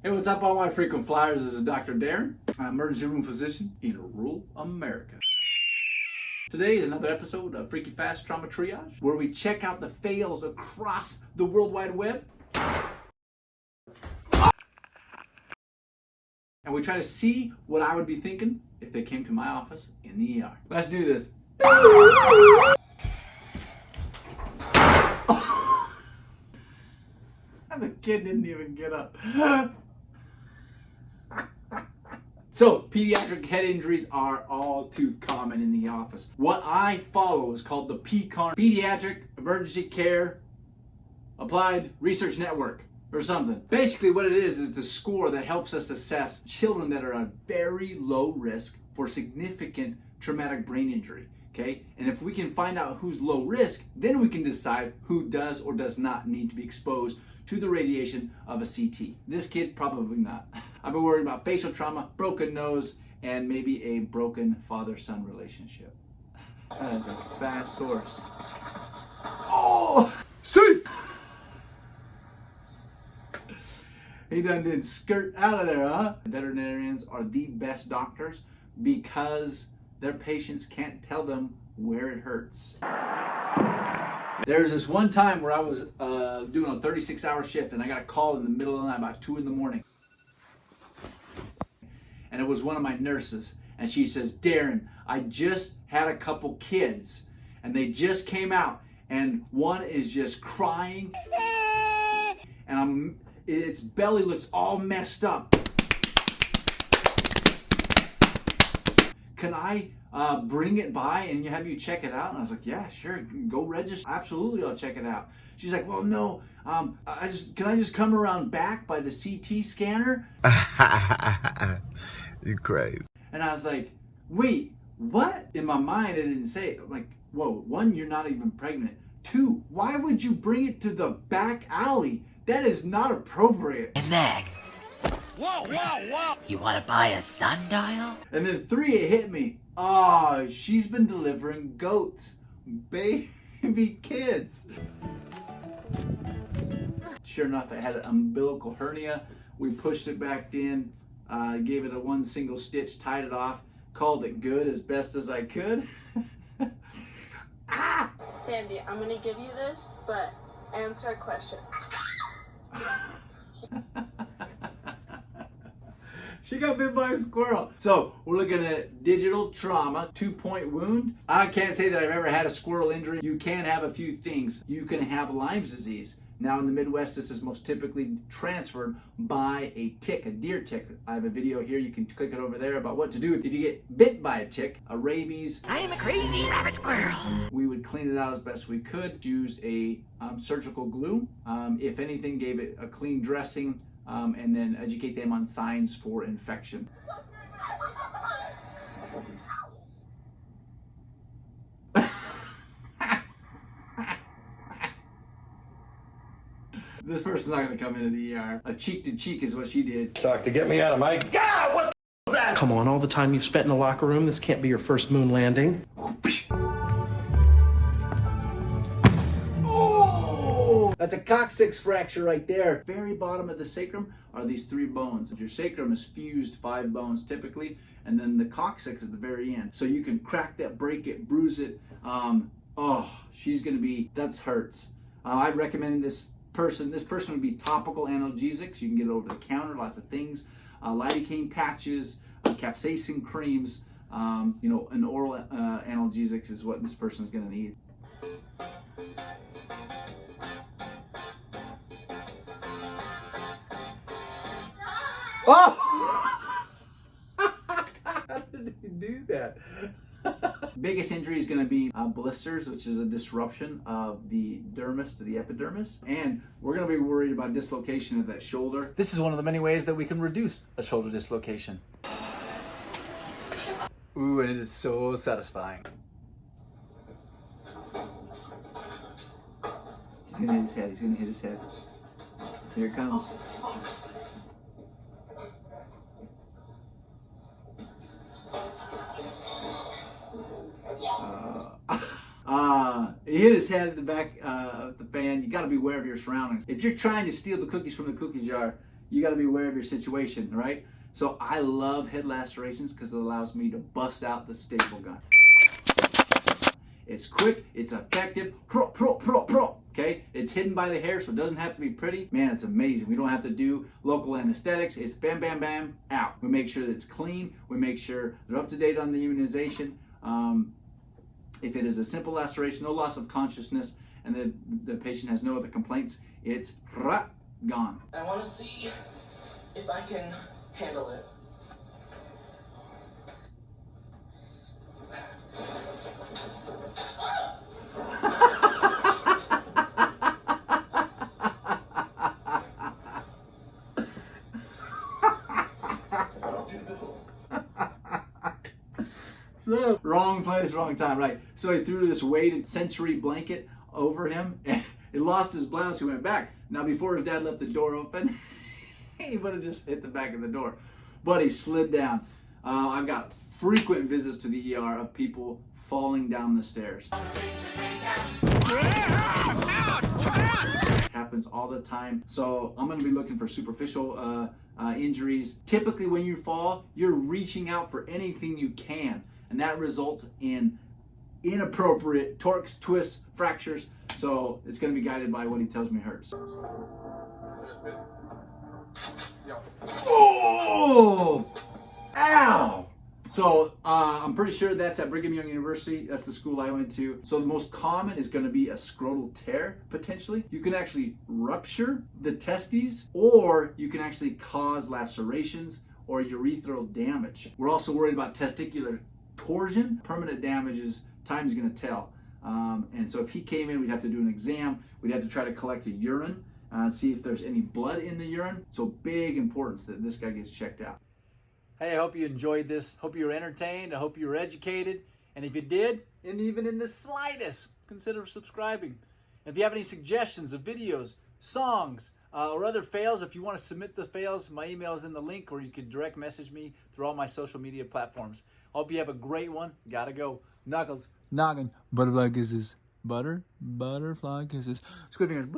Hey, what's up all my frequent flyers? This is Dr. Darren, I'm an emergency room physician in rural America. Today is another episode of Freaky Fast Trauma Triage, where we check out the fails across the World Wide Web. And we try to see what I would be thinking if they came to my office in the ER. Let's do this. The kid didn't even get up. So, pediatric head injuries are all too common in the office. What I follow is called the PECARN, Pediatric Emergency Care Applied Research Network, or something. Basically what it is the score that helps us assess children that are at very low risk for significant traumatic brain injury. Okay? And if we can find out who's low risk, then we can decide who does or does not need to be exposed to the radiation of a CT. This kid, probably not. I've been worried about facial trauma, broken nose, and maybe a broken father-son relationship. That is a fast horse. Oh! Safe! He done did skirt out of there, huh? Veterinarians are the best doctors because their patients can't tell them where it hurts. There's this one time where I was doing a 36-hour shift and I got a call in the middle of the night, about 2 in the morning. And it was one of my nurses. And she says, Darren, I just had a couple kids and they just came out and one is just crying and its belly looks all messed up. Can I bring it by and have you check it out? And I was like, yeah, sure, go register. Absolutely, I'll check it out. She's like, well, no, can I just come around back by the CT scanner? You crazy. And I was like, wait, what? In my mind, I didn't say it. I'm like, whoa, 1, you're not even pregnant. 2, why would you bring it to the back alley? That is not appropriate. Hey, Meg. Whoa. You want to buy a sundial? And then 3, it hit me. Oh, she's been delivering goats. Baby kids. Sure enough, it had an umbilical hernia. We pushed it back in, gave it a 1 single stitch, tied it off, called it good as best as I could. Ah! Sandy, I'm gonna give you this, but answer a question. She got bit by a squirrel. So we're looking at digital trauma, 2-point wound. I can't say that I've ever had a squirrel injury. You can have a few things. You can have Lyme's disease. Now in the Midwest, this is most typically transferred by a tick, a deer tick. I have a video here. You can click it over there about what to do if you get bit by a tick, a rabies. I am a crazy rabbit squirrel. We would clean it out as best we could. Use a surgical glue. If anything, gave it a clean dressing. And then educate them on signs for infection. This person's not going to come into the ER. A cheek to cheek is what she did. Doctor, get me out of my... God, what the that? Come on, all the time you've spent in a locker room, this can't be your first moon landing. That's a coccyx fracture right there. Very bottom of the sacrum are these 3 bones. Your sacrum is fused 5 bones typically, and then the coccyx at the very end. So you can crack that, break it, bruise it. She's gonna be, that hurts. I recommend this person would be topical analgesics. You can get it over the counter, lots of things. Lidocaine patches, capsaicin creams, an oral analgesics is what this person is gonna need. Oh! How did he do that? Biggest injury is going to be blisters, which is a disruption of the dermis to the epidermis. And we're going to be worried about dislocation of that shoulder. This is one of the many ways that we can reduce a shoulder dislocation. Ooh, and it is so satisfying. He's going to hit his head. He's going to hit his head. Here it comes. He hit his head at the back of the fan. You got to be aware of your surroundings. If you're trying to steal the cookies from the cookie jar, you got to be aware of your situation, right? So I love head lacerations because it allows me to bust out the staple gun. It's quick, it's effective, okay? It's hidden by the hair, so it doesn't have to be pretty. Man, it's amazing. We don't have to do local anesthetics. It's bam, bam, bam, out. We make sure that it's clean. We make sure they're up to date on the immunization. If it is a simple laceration, no loss of consciousness, and the patient has no other complaints, it's gone. I want to see if I can handle it. So, wrong place, wrong time, right? So he threw this weighted sensory blanket over him, and he lost his blouse. He went back. Now, before his dad left the door open, he would have just hit the back of the door, but he slid down. I've got frequent visits to the ER of people falling down the stairs. Happens all the time. So I'm going to be looking for superficial injuries. Typically, when you fall, you're reaching out for anything you can, and that results in inappropriate torques, twists, fractures. So it's going to be guided by what he tells me hurts. Oh! Ow! So I'm pretty sure that's at Brigham Young University. That's the school I went to. So the most common is going to be a scrotal tear, potentially. You can actually rupture the testes, or you can actually cause lacerations or urethral damage. We're also worried about testicular torsion. Permanent damages, time's going to tell. And so if he came in, we'd have to do an exam. We'd have to try to collect a urine, see if there's any blood in the urine. So big importance that this guy gets checked out. Hey, I hope you enjoyed this. Hope you were entertained. I hope you were educated. And if you did, and even in the slightest, consider subscribing. And if you have any suggestions of videos, songs, or other fails, if you want to submit the fails, my email is in the link, or you can direct message me through all my social media platforms. Hope you have a great one. Gotta go. Knuckles, noggin, butterfly kisses. Butterfly kisses. Squid fingers.